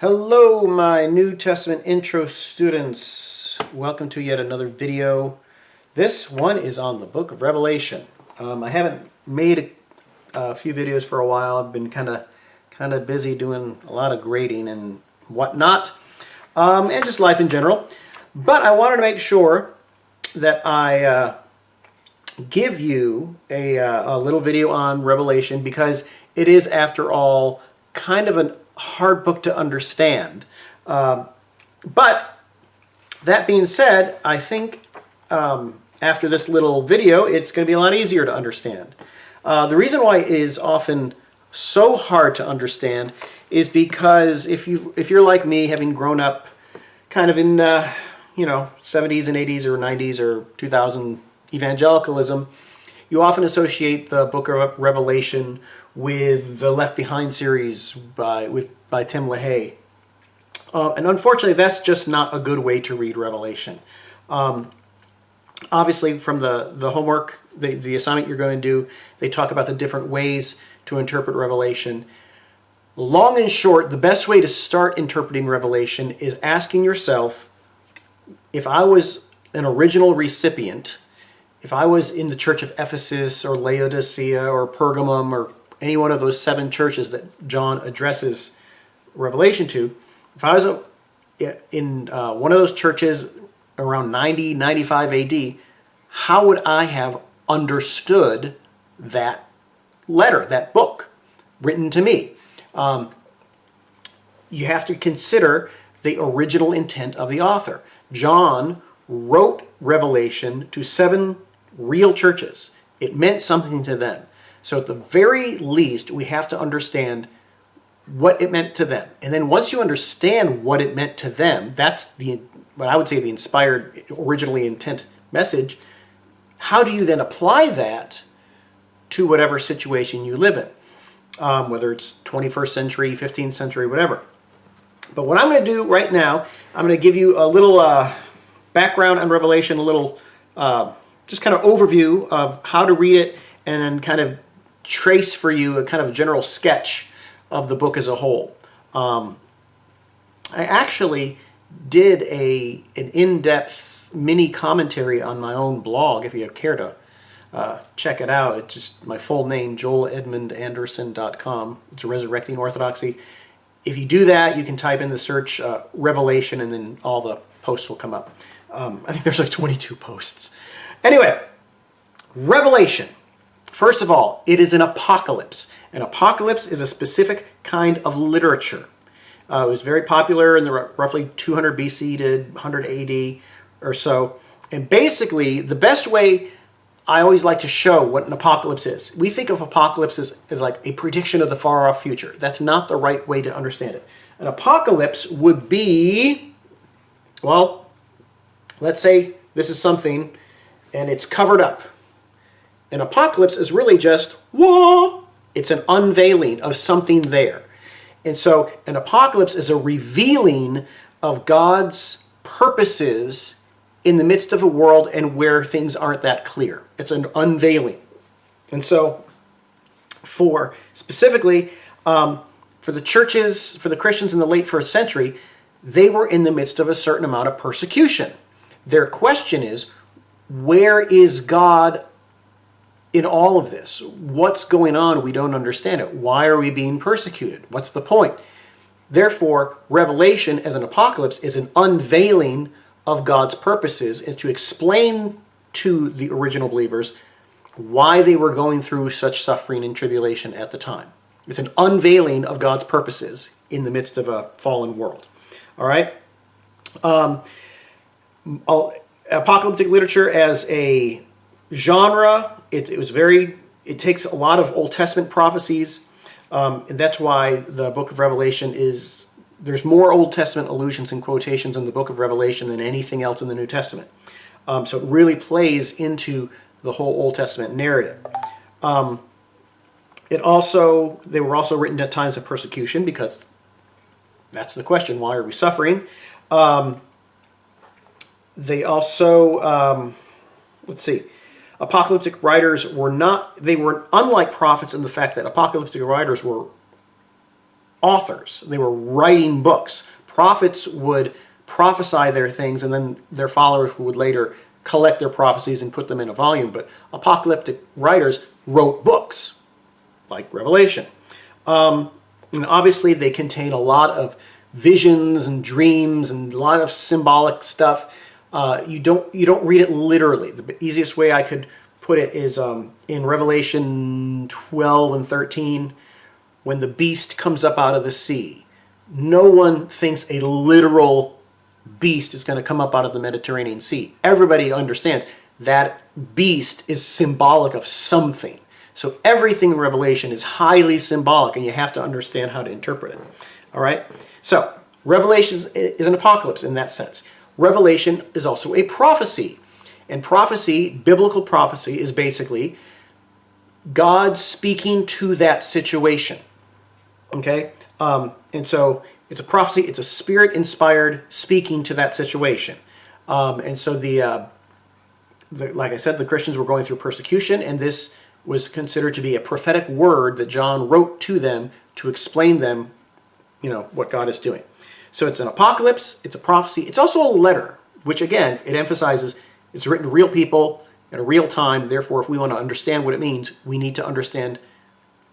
Hello, my New Testament intro students. Welcome to yet another video. This one is on the book of Revelation. I haven't made a few videos for a while. I've been kind of busy doing a lot of grading and whatnot, and just life in general. But I wanted to make sure that I give you a little video on Revelation because it is, after all, kind of a hard book to understand. But that being said, I think after this little video, it's going to be a lot easier to understand. The reason why it is often so hard to understand is because if you're like me, having grown up kind of in 70s and 80s or 90s or 2000 evangelicalism, you often associate the book of Revelation with the Left Behind series by Tim LaHaye. And unfortunately, that's just not a good way to read Revelation. Obviously, from the homework, the assignment you're going to do, they talk about the different ways to interpret Revelation. Long and short, the best way to start interpreting Revelation is asking yourself, if I was an original recipient, if I was in the church of Ephesus or Laodicea or Pergamum or any one of those 7 churches that John addresses Revelation to, if I was in one of those churches around 90, 95 AD, how would I have understood that letter, that book written to me? You have to consider the original intent of the author. John wrote Revelation to 7 real churches. It meant something to them. So at the very least, we have to understand what it meant to them. And then once you understand what it meant to them, that's what I would say the inspired, originally intent message. How do you then apply that to whatever situation you live in? Whether it's 21st century, 15th century, whatever. But what I'm going to do right now, I'm going to give you a little background on Revelation, a little just kind of overview of how to read it, and then kind of trace for you a kind of general sketch of the book as a whole. I actually did an in-depth mini commentary on my own blog, if you care to check it out. It's just my full name, joeledmondanderson.com. It's Resurrecting Orthodoxy. If you do that, you can type in the search Revelation, and then all the posts will come up. I think there's like 22 posts. Anyway, Revelation. First of all, it is an apocalypse. An apocalypse is a specific kind of literature. It was very popular in the roughly 200 BC to 100 AD or so. And basically, the best way I always like to show what an apocalypse is. We think of apocalypse as like a prediction of the far-off future. That's not the right way to understand it. An apocalypse would be, well, let's say this is something and it's covered up. An apocalypse is really just, whoa, it's an unveiling of something there. And so an apocalypse is a revealing of God's purposes in the midst of a world and where things aren't that clear. It's an unveiling. And so specifically, for the churches, for the Christians in the late 1st century, they were in the midst of a certain amount of persecution. Their question is, where is God in all of this? What's going on? We don't understand it. Why are we being persecuted? What's the point? Therefore, Revelation as an apocalypse is an unveiling of God's purposes and to explain to the original believers why they were going through such suffering and tribulation at the time. It's an unveiling of God's purposes in the midst of a fallen world. All right? Apocalyptic literature as a genre, it takes a lot of Old Testament prophecies, and that's why the book of Revelation there's more Old Testament allusions and quotations in the book of Revelation than anything else in the New Testament. So it really plays into the whole Old Testament narrative. They were also written at times of persecution, because that's the question, why are we suffering? They also, apocalyptic writers were unlike prophets in the fact that apocalyptic writers were authors. They were writing books. Prophets would prophesy their things, and then their followers would later collect their prophecies and put them in a volume. But apocalyptic writers wrote books, like Revelation. And obviously they contain a lot of visions and dreams and a lot of symbolic stuff. You don't read it literally. The easiest way I could put it is in Revelation 12 and 13, when the beast comes up out of the sea. No one thinks a literal beast is going to come up out of the Mediterranean Sea. Everybody understands that beast is symbolic of something. So everything in Revelation is highly symbolic, and you have to understand how to interpret it. All right? So Revelation is an apocalypse in that sense. Revelation is also a prophecy. And prophecy, biblical prophecy, is basically God speaking to that situation. Okay? And so it's a prophecy, it's a spirit-inspired speaking to that situation. And so like I said, the Christians were going through persecution, and this was considered to be a prophetic word that John wrote to them to explain them, what God is doing. So it's an apocalypse, it's a prophecy, it's also a letter, which again, it emphasizes it's written to real people at a real time. Therefore, if we want to understand what it means, we need to understand,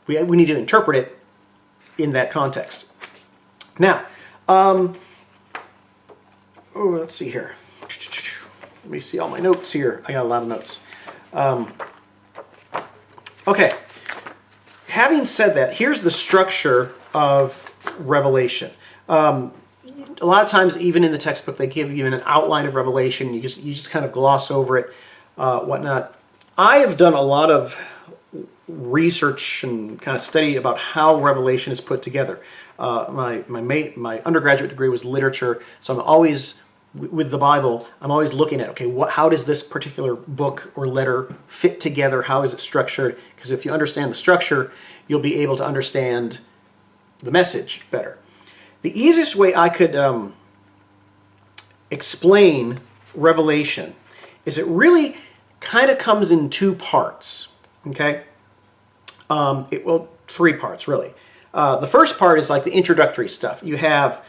we need to interpret it in that context. Now, let's see here. Let me see all my notes here. I got a lot of notes. Okay. Having said that, here's the structure of Revelation. A lot of times, even in the textbook, they give you an outline of Revelation. You just kind of gloss over it, whatnot. I have done a lot of research and kind of study about how Revelation is put together. My undergraduate degree was literature, so I'm always, with the Bible, I'm always looking at, okay, how does this particular book or letter fit together? How is it structured? Because if you understand the structure, you'll be able to understand the message better. The easiest way I could explain Revelation is it really kind of comes in two parts, okay? Three parts, really. The first part is like the introductory stuff. You have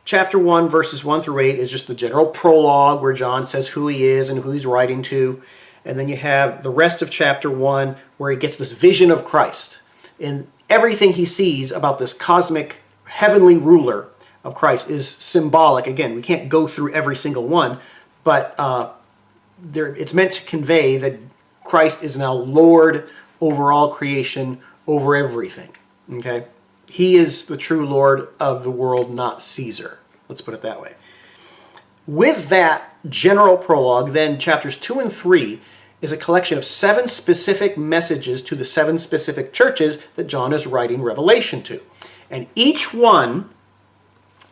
chapter 1, verses 1 through 8 is just the general prologue where John says who he is and who he's writing to. And then you have the rest of chapter 1 where he gets this vision of Christ. And everything he sees about this cosmic heavenly ruler of Christ is symbolic. Again, we can't go through every single one, but it's meant to convey that Christ is now Lord over all creation, over everything. Okay? He is the true Lord of the world, not Caesar. Let's put it that way. With that general prologue, then chapters 2 and 3 is a collection of 7 specific messages to the 7 specific churches that John is writing Revelation to. And each one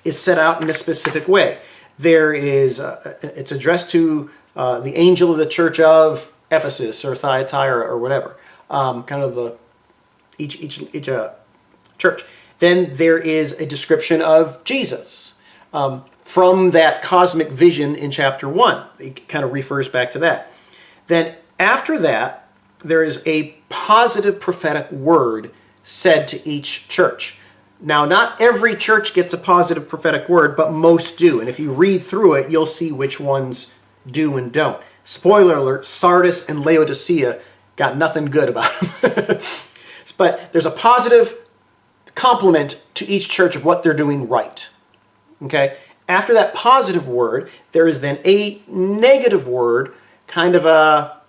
is set out in a specific way. There is, it's addressed to the angel of the church of Ephesus or Thyatira or whatever, kind of each church. Then there is a description of Jesus from that cosmic vision in chapter 1. It kind of refers back to that. Then after that, there is a positive prophetic word said to each church. Now, not every church gets a positive prophetic word, but most do. And if you read through it, you'll see which ones do and don't. Spoiler alert, Sardis and Laodicea got nothing good about them. But there's a positive compliment to each church of what they're doing right. Okay? After that positive word, there is then a negative word, kind of a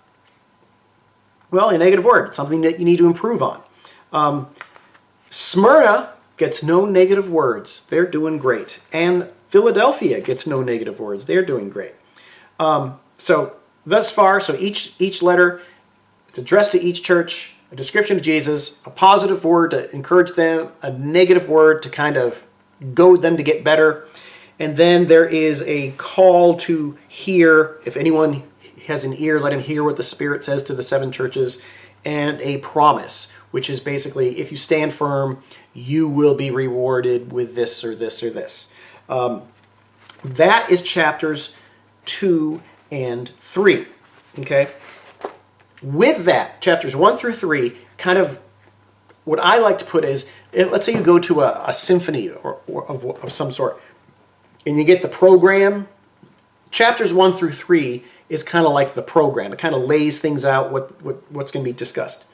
negative word, something that you need to improve on. Smyrna gets no negative words. They're doing great. And Philadelphia gets no negative words. They're doing great. So thus far, each letter, it's addressed to each church, a description of Jesus, a positive word to encourage them, a negative word to kind of goad them to get better. And then there is a call to hear. If anyone has an ear, let him hear what the Spirit says to the 7 churches. And a promise, which is basically, if you stand firm, you will be rewarded with this or this or this. That is chapters 2 and 3. Okay? With that, chapters 1 through 3 kind of what I like to put is, let's say you go to a symphony or of some sort, and you get the program. Chapters 1 through 3 is kind of like the program. It kind of lays things out, what's going to be discussed.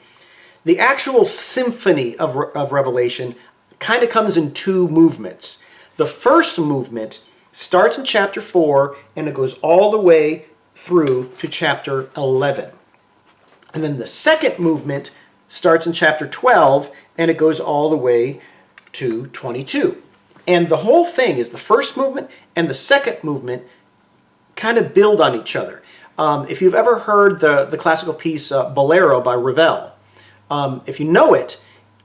The actual symphony of Revelation kind of comes in two movements. The first movement starts in chapter 4 and it goes all the way through to chapter 11. And then the second movement starts in chapter 12 and it goes all the way to 22. And the whole thing is the first movement and the second movement kind of build on each other. If you've ever heard the classical piece Bolero by Ravel, if you know it,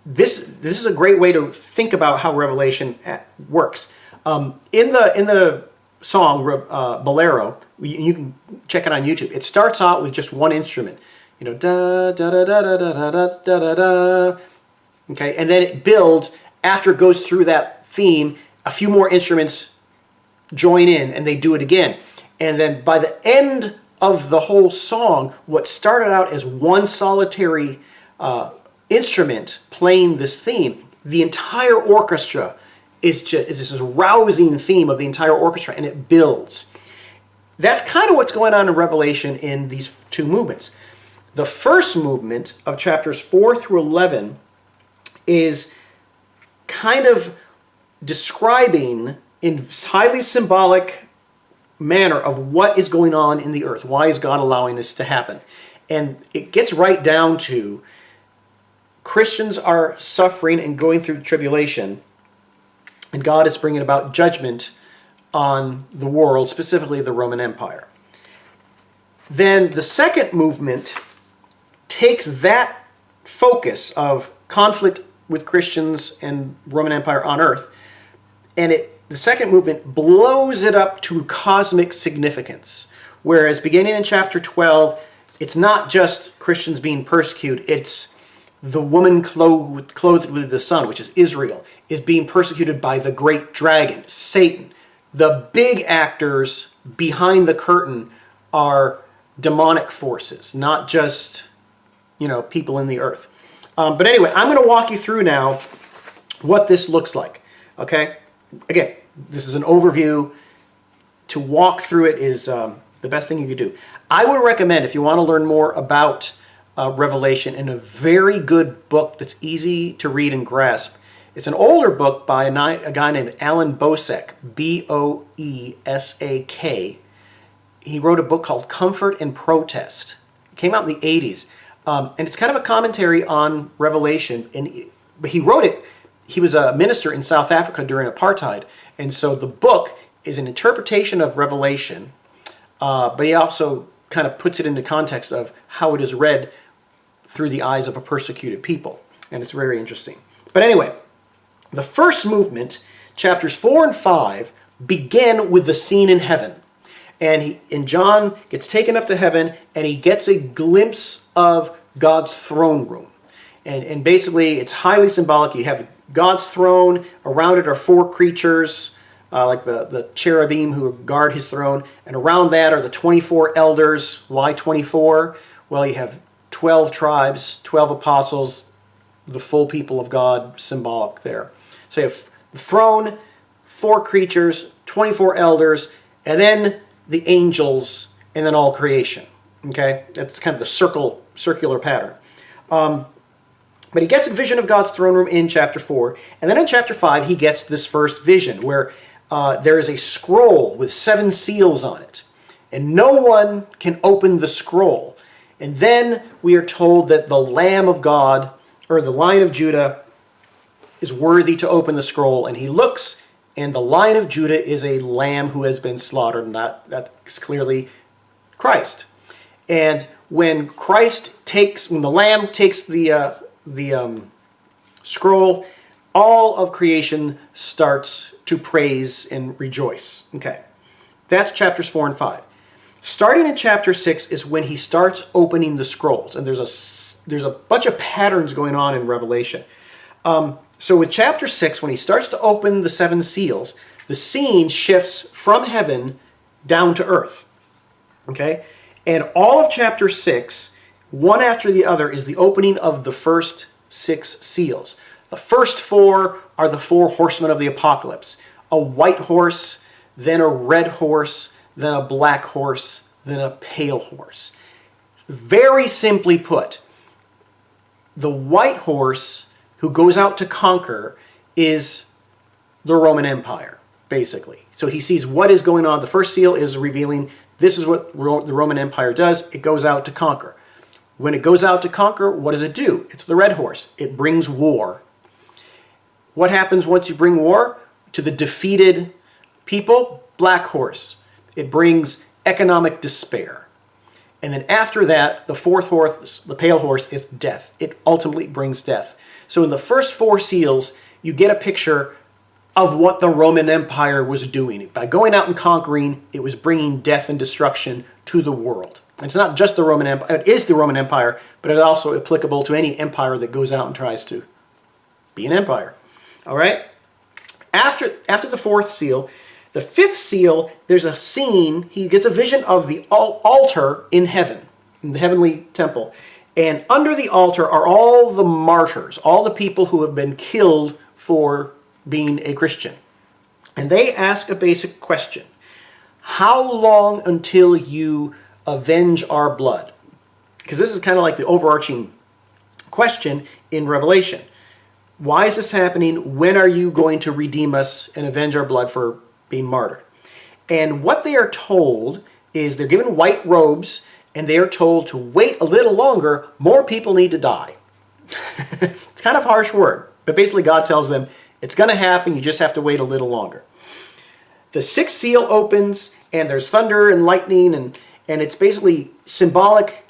this is a great way to think about how Revelation works. In the song Bolero, you can check it on YouTube. It starts out with just one instrument, da da da da da da da da da. Okay, and then it builds after it goes through that theme. A few more instruments join in, and they do it again. And then by the end of the whole song, what started out as one solitary instrument playing this theme, the entire orchestra is this rousing theme of the entire orchestra, and it builds. That's kind of what's going on in Revelation in these two movements. The first movement of chapters 4 through 11 is kind of describing in highly symbolic manner of what is going on in the earth. Why is God allowing this to happen? And it gets right down to Christians are suffering and going through tribulation, and God is bringing about judgment on the world, specifically the Roman Empire. Then the second movement takes that focus of conflict with Christians and Roman Empire on earth, and the second movement blows it up to cosmic significance. Whereas beginning in chapter 12, it's not just Christians being persecuted, it's the woman clothed with the sun, which is Israel, is being persecuted by the great dragon, Satan. The big actors behind the curtain are demonic forces, not just, people in the earth. But anyway, I'm going to walk you through now what this looks like. Okay? Again, this is an overview. To walk through it is the best thing you could do. I would recommend, if you want to learn more about Revelation, in a very good book that's easy to read and grasp. It's an older book by a guy named Alan Boesak, B-O-E-S-A-K. He wrote a book called Comfort and Protest. It came out in the 80s. And it's kind of a commentary on Revelation. But he wrote it. He was a minister in South Africa during apartheid. And so the book is an interpretation of Revelation, but he also kind of puts it into context of how it is read through the eyes of a persecuted people. And it's very interesting. But anyway, the first movement, chapters 4 and 5, begin with the scene in heaven. And John gets taken up to heaven, and he gets a glimpse of God's throne room. And basically, it's highly symbolic. You have God's throne. Around it are 4 creatures, like the cherubim who guard his throne. And around that are the 24 elders. Why 24? Well, you have 12 tribes, 12 apostles, the full people of God symbolic there. So you have the throne, 4 creatures, 24 elders, and then the angels, and then all creation. Okay? That's kind of the circular pattern. But he gets a vision of God's throne room in chapter 4. And then in chapter 5, he gets this first vision where there is a scroll with 7 seals on it. And no one can open the scroll. And then we are told that the Lamb of God, or the Lion of Judah, is worthy to open the scroll. And he looks, and the Lion of Judah is a lamb who has been slaughtered. And that's clearly Christ. And when the Lamb takes the scroll, all of creation starts to praise and rejoice. Okay, that's chapters 4 and 5. Starting in chapter 6 is when he starts opening the scrolls, and there's a bunch of patterns going on in Revelation. So with chapter 6, when he starts to open the 7 seals, the scene shifts from heaven down to earth. Okay, and all of chapter 6, one after the other, is the opening of the first 6 seals. The first 4 are the 4 horsemen of the apocalypse. A white horse, then a red horse, then a black horse, then a pale horse. Very simply put, the white horse who goes out to conquer is the Roman Empire, basically. So he sees what is going on. The first seal is revealing this is what the Roman Empire does. It goes out to conquer. When it goes out to conquer, what does it do? It's the red horse. It brings war. What happens once you bring war? To the defeated people, black horse. It brings economic despair. And then after that, the 4th horse, the pale horse, is death. It ultimately brings death. So in the first 4 seals, you get a picture of what the Roman Empire was doing. By going out and conquering, it was bringing death and destruction to the world. And it's not just the Roman Empire. It is the Roman Empire, but it's also applicable to any empire that goes out and tries to be an empire. All right? After the 4th seal, the 5th seal, there's a scene. He gets a vision of the altar in heaven, in the heavenly temple. And under the altar are all the martyrs, all the people who have been killed for being a Christian. And they ask a basic question. How long until you avenge our blood? Because this is kind of like the overarching question in Revelation. Why is this happening? When are you going to redeem us and avenge our blood for being martyred? And what they are told is they're given white robes and they are told to wait a little longer. More people need to die. It's kind of a harsh word, but basically God tells them it's going to happen. You just have to wait a little longer. The 6th seal opens and there's thunder and lightning and it's basically symbolic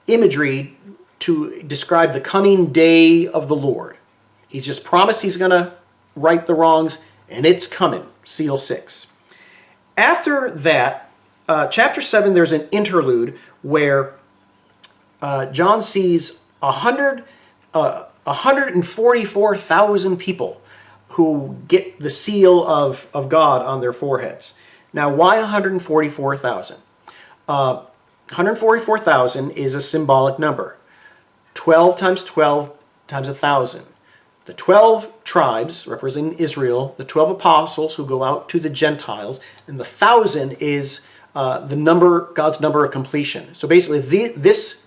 imagery to describe the coming day of the Lord. He's just promised he's going to right the wrongs, and it's coming, seal 6. After that, chapter 7, there's an interlude where John sees 144,000 people who get the seal of God on their foreheads. Now, why 144,000? 144,000 is a symbolic number. 12 times 12 times 1,000. The 12 tribes representing Israel, the 12 apostles who go out to the Gentiles, and the 1,000 is the number, God's number of completion. So basically, this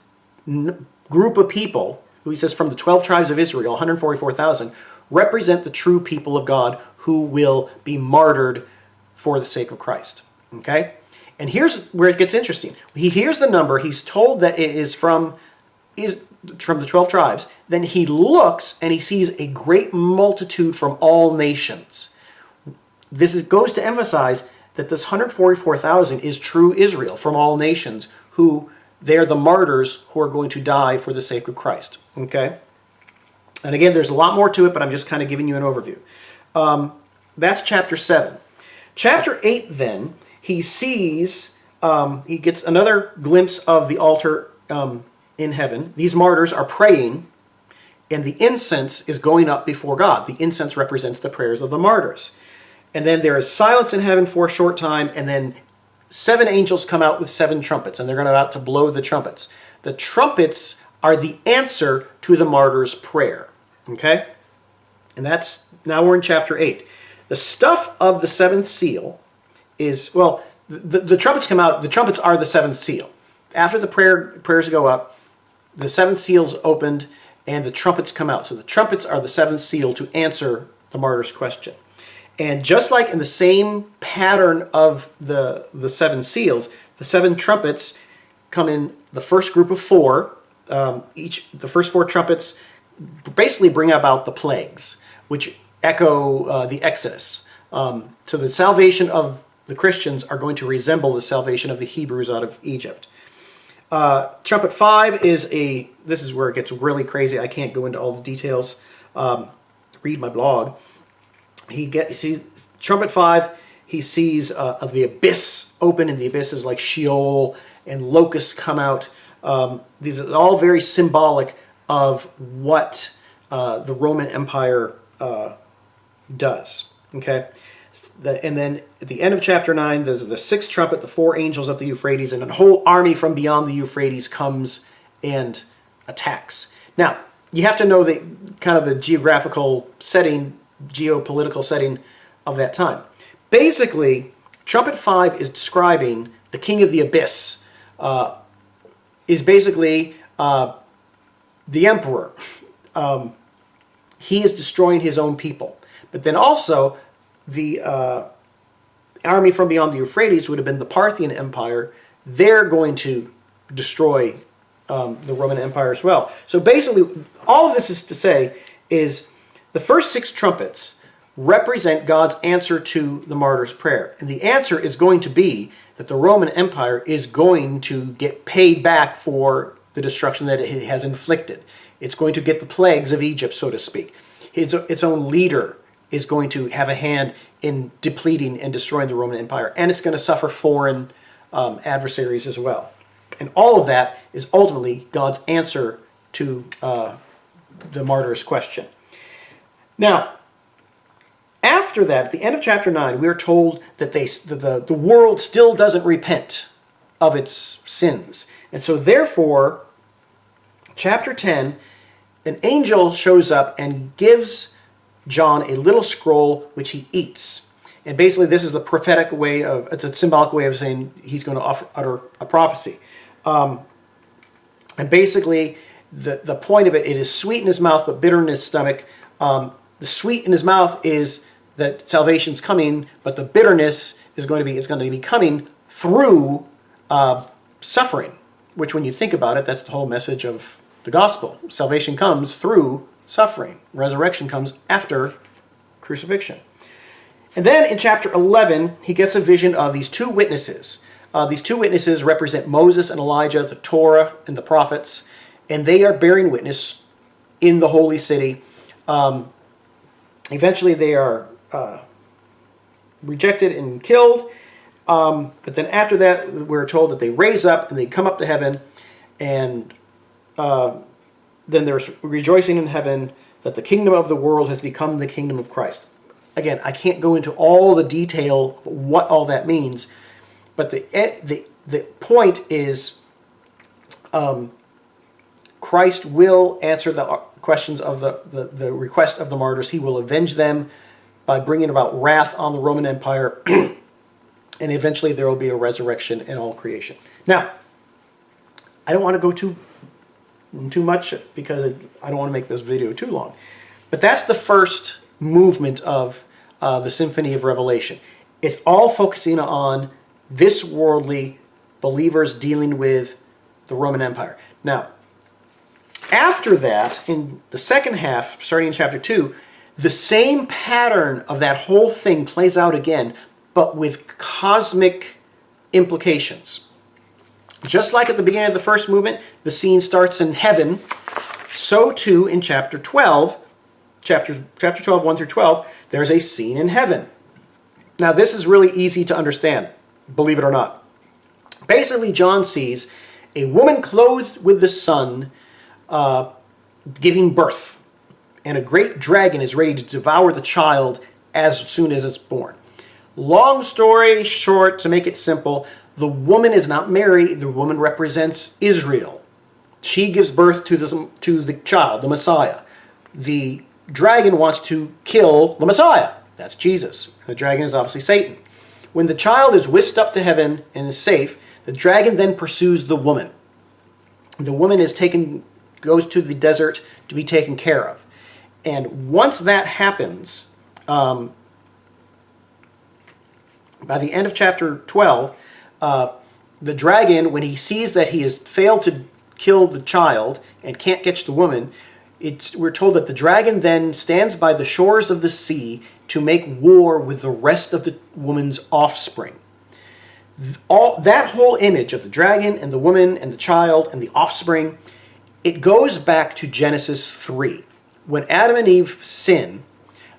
group of people, who he says from the 12 tribes of Israel, 144,000, represent the true people of God who will be martyred for the sake of Christ. Okay? And here's where it gets interesting. He hears the number. He's told that it is from the 12 tribes. Then he looks and he sees a great multitude from all nations. This goes to emphasize that this 144,000 is true Israel from all nations, who they're the martyrs who are going to die for the sake of Christ. Okay? And again, there's a lot more to it, but I'm just kind of giving you an overview. That's chapter 7. Chapter 8, then, he sees, he gets another glimpse of the altar in heaven. These martyrs are praying, and the incense is going up before God. The incense represents the prayers of the martyrs. And then there is silence in heaven for a short time, and then 7 angels come out with 7 trumpets, and they're going to blow the trumpets. The trumpets are the answer to the martyr's prayer. Okay? And that's, now we're in chapter 8. The stuff of the 7th seal is, well, the trumpets come out. The trumpets are the 7th seal. After the prayers go up, the 7th seal's opened, and the trumpets come out. So the trumpets are the 7th seal to answer the martyr's question. And just like in the same pattern of the 7 seals, the 7 trumpets come in the first group of 4. The first 4 trumpets basically bring about the plagues, which echo the Exodus. So the salvation of the Christians are going to resemble the salvation of the Hebrews out of Egypt. Trumpet 5 is this is where it gets really crazy. I can't go into all the details. Read my blog. He sees trumpet 5. He sees the abyss open, and the abyss is like Sheol, and locusts come out. These are all very symbolic of what the Roman Empire does. Okay, and then at the end of chapter 9, there's the 6th trumpet, the 4 angels at the Euphrates, and a whole army from beyond the Euphrates comes and attacks. Now, you have to know the kind of the geographical setting, geopolitical setting of that time. Basically, Trumpet 5 is describing the king of the abyss, is basically the emperor. He is destroying his own people. But then also, the army from beyond the Euphrates would have been the Parthian Empire. They're going to destroy the Roman Empire as well. So basically, all of this is to say is the first 6 trumpets represent God's answer to the martyr's prayer. And the answer is going to be that the Roman Empire is going to get paid back for the destruction that it has inflicted. It's going to get the plagues of Egypt, so to speak. Its own leader is going to have a hand in depleting and destroying the Roman Empire. And it's going to suffer foreign adversaries as well. And all of that is ultimately God's answer to the martyr's question. Now, after that, at the end of chapter 9, we are told that the world still doesn't repent of its sins. And so therefore, chapter 10, an angel shows up and gives John a little scroll which he eats. And basically this is the prophetic way of, it's a symbolic way of saying he's going to utter a prophecy. And basically the point of it is sweet in his mouth but bitter in his stomach. The sweet in his mouth is that salvation's coming, but the bitterness is going to be coming through suffering, which when you think about it, that's the whole message of the gospel. Salvation comes through suffering. Resurrection comes after crucifixion. And then in chapter 11, he gets a vision of these 2 witnesses. These 2 witnesses represent Moses and Elijah, the Torah and the prophets, and they are bearing witness in the holy city. Eventually they are rejected and killed, but then after that we're told that they raise up and they come up to heaven, and then there's rejoicing in heaven that the kingdom of the world has become the kingdom of Christ. Again, I can't go into all the detail of what all that means, but the point is Christ will answer the questions of the request of the martyrs. He will avenge them by bringing about wrath on the Roman Empire, and eventually there will be a resurrection in all creation. Now, I don't want to go too much because I don't want to make this video too long, but that's the first movement of the Symphony of Revelation. It's all focusing on this worldly believers dealing with the Roman Empire. Now, after that, in the second half, starting in chapter 2, the same pattern of that whole thing plays out again, but with cosmic implications. Just like at the beginning of the first movement, the scene starts in heaven, so too in chapter 12, chapter 12, 1 through 12, there's a scene in heaven. Now this is really easy to understand, believe it or not. Basically, John sees a woman clothed with the sun giving birth, and a great dragon is ready to devour the child as soon as it's born. Long story short, to make it simple, the woman is not Mary. The woman represents Israel. She gives birth to the child, the Messiah. The dragon wants to kill the Messiah. That's Jesus. The dragon is obviously Satan. When the child is whisked up to heaven and is safe, the dragon then pursues the woman. The woman goes to the desert to be taken care of. And once that happens, by the end of chapter 12, the dragon, when he sees that he has failed to kill the child and can't catch the woman, we're told that the dragon then stands by the shores of the sea to make war with the rest of the woman's offspring. That whole image of the dragon and the woman and the child and the offspring, it goes back to Genesis 3. When Adam and Eve sin,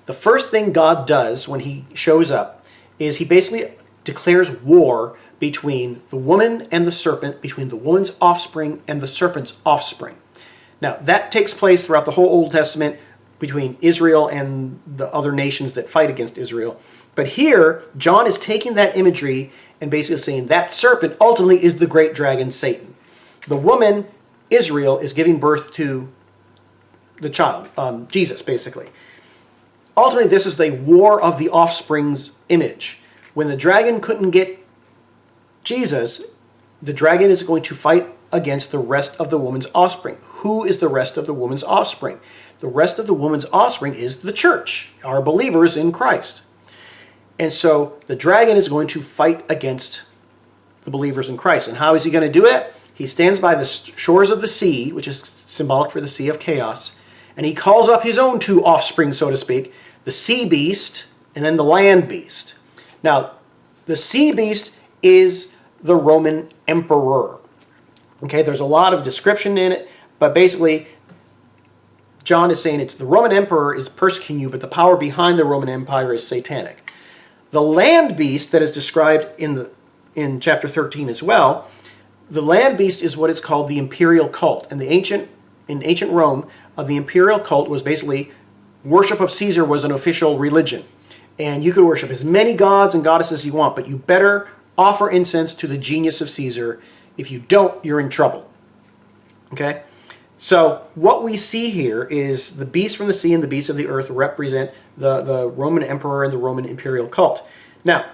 the first thing God does when he shows up is he basically declares war between the woman and the serpent, between the woman's offspring and the serpent's offspring. Now, that takes place throughout the whole Old Testament between Israel and the other nations that fight against Israel. But here, John is taking that imagery and basically saying that serpent ultimately is the great dragon, Satan. The woman, Israel, is giving birth to the child, Jesus, basically. Ultimately, this is the war of the offspring's image. When the dragon couldn't get Jesus, the dragon is going to fight against the rest of the woman's offspring. Who is the rest of the woman's offspring? The rest of the woman's offspring is the church, our believers in Christ. And so the dragon is going to fight against the believers in Christ. And how is he going to do it? He stands by the shores of the sea, which is symbolic for the sea of chaos, and he calls up his own two offspring, so to speak, the sea beast and then the land beast. Now, the sea beast is the Roman emperor. Okay, there's a lot of description in it, but basically, John is saying it's the Roman emperor is persecuting you, but the power behind the Roman Empire is satanic. The land beast that is described in chapter 13 as well, the land beast is what is called the imperial cult. And in ancient Rome, the imperial cult was basically worship of Caesar was an official religion. And you could worship as many gods and goddesses as you want, but you better offer incense to the genius of Caesar. If you don't, you're in trouble. Okay? So what we see here is the beast from the sea and the beast of the earth represent the Roman emperor and the Roman imperial cult. Now,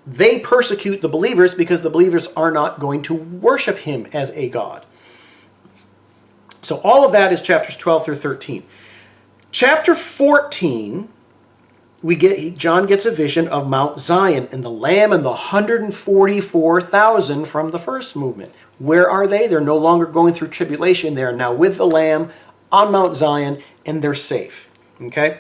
they persecute the believers because the believers are not going to worship him as a god. So all of that is chapters 12 through 13. Chapter 14, John gets a vision of Mount Zion and the Lamb and the 144,000 from the first movement. Where are they? They're no longer going through tribulation. They are now with the Lamb on Mount Zion, and they're safe. Okay?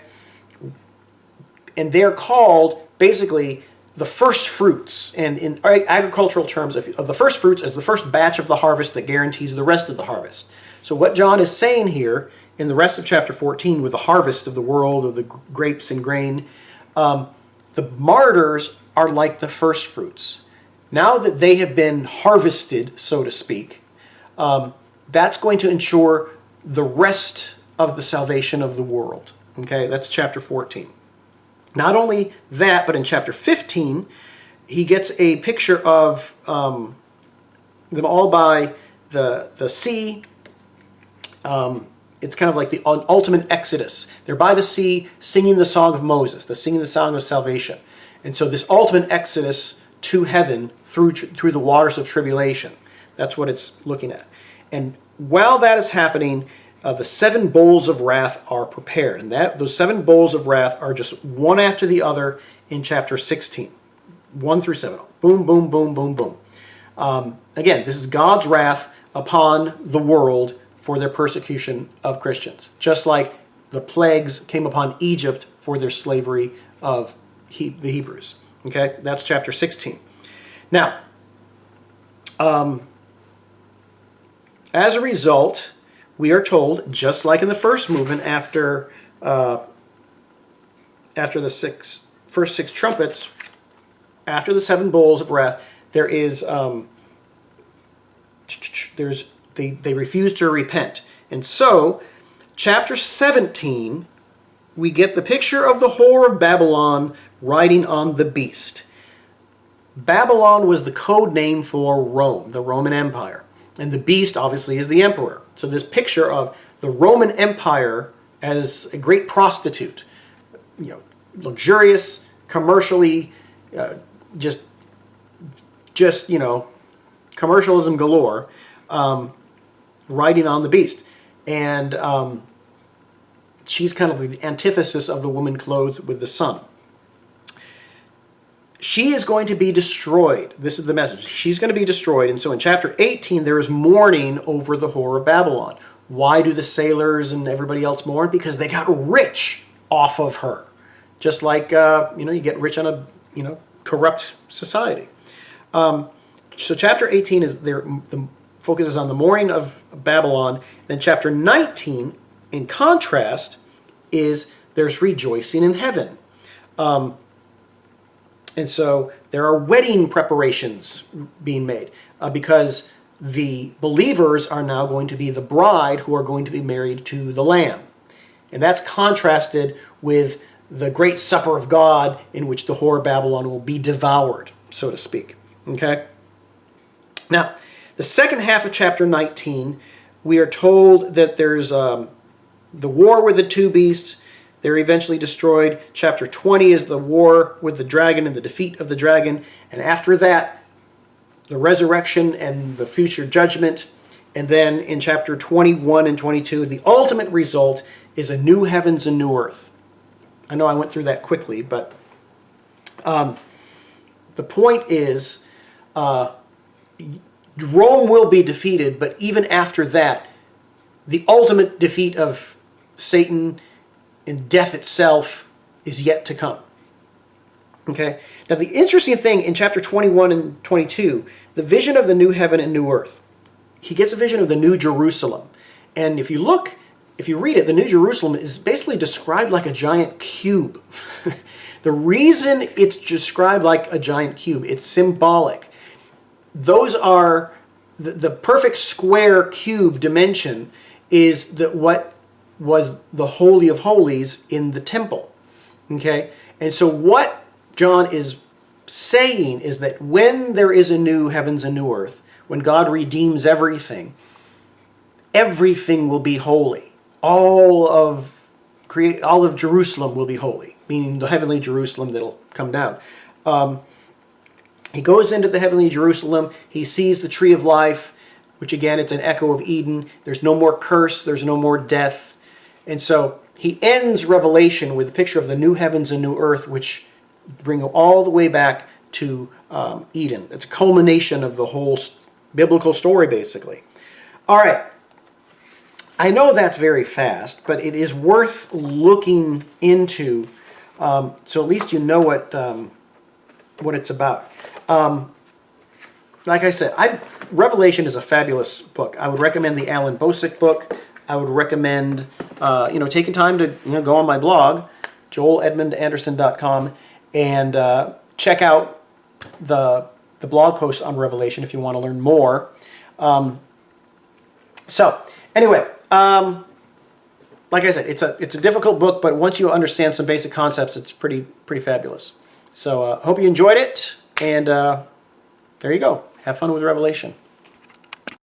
And they're called, basically, the first fruits. And in agricultural terms, of the first fruits as the first batch of the harvest that guarantees the rest of the harvest. So what John is saying here in the rest of chapter 14 with the harvest of the world, of the grapes and grain, the martyrs are like the first fruits. Now that they have been harvested, so to speak, that's going to ensure the rest of the salvation of the world. Okay, that's chapter 14. Not only that, but in chapter 15, he gets a picture of them all by the sea. It's kind of like the ultimate exodus. They're by the sea singing the song of Moses, singing the song of salvation. And so this ultimate exodus to heaven through the waters of tribulation. That's what it's looking at. And while that is happening, the 7 bowls of wrath are prepared. And those 7 bowls of wrath are just one after the other in chapter 16. 1 through 7. Boom, boom, boom, boom, boom. Again, this is God's wrath upon the world for their persecution of Christians. Just like the plagues came upon Egypt for their slavery of the Hebrews. Okay, that's chapter 16. Now, as a result, we are told, just like in the first movement, after the first 6 trumpets, after the 7 bowls of wrath, there is they refuse to repent, and so chapter 17, we get the picture of the whore of Babylon riding on the beast. Babylon was the code name for Rome, the Roman Empire. And the beast, obviously, is the emperor. So this picture of the Roman Empire as a great prostitute, luxurious, commercially, just commercialism galore, riding on the beast. And she's kind of the antithesis of the woman clothed with the sun. She is going to be destroyed. This is the message. She's going to be destroyed. And so in chapter 18, there is mourning over the whore of Babylon. Why do the sailors and everybody else mourn? Because they got rich off of her. Just like, you get rich on a, corrupt society. So chapter 18 is there. The focus is on the mourning of Babylon. Then chapter 19, in contrast, is there's rejoicing in heaven. And so there are wedding preparations being made because the believers are now going to be the bride who are going to be married to the Lamb. And that's contrasted with the great supper of God in which the whore of Babylon will be devoured, so to speak. Okay? Now, the second half of chapter 19, we are told that there's the war with the two beasts. They're eventually destroyed. Chapter 20 is the war with the dragon and the defeat of the dragon. And after that, the resurrection and the future judgment. And then in chapter 21 and 22, the ultimate result is a new heavens and new earth. I know I went through that quickly, but the point is Rome will be defeated, but even after that, the ultimate defeat of Satan and death itself is yet to come. Okay? Now the interesting thing in chapter 21 and 22, the vision of the new heaven and new earth, he gets a vision of the New Jerusalem. And if you read it, the New Jerusalem is basically described like a giant cube. The reason it's described like a giant cube, it's symbolic. Those are the perfect square cube dimension is what was the Holy of Holies in the temple. Okay? And so what John is saying is that when there is a new heavens and new earth, when God redeems everything, everything will be holy. All of Jerusalem will be holy, meaning the heavenly Jerusalem that'll come down. He goes into the heavenly Jerusalem. He sees the tree of life, which again, it's an echo of Eden. There's no more curse. There's no more death. And so he ends Revelation with a picture of the new heavens and new earth, which bring you all the way back to Eden. It's a culmination of the whole biblical story, basically. All right. I know that's very fast, but it is worth looking into, so at least you know what it's about. Like I said, Revelation is a fabulous book. I would recommend the Alan Bosick book. I would recommend, taking time to go on my blog, joeledmundanderson.com, and check out the blog post on Revelation if you want to learn more. Anyway, like I said, it's a difficult book, but once you understand some basic concepts, it's pretty fabulous. So hope you enjoyed it, and there you go. Have fun with Revelation.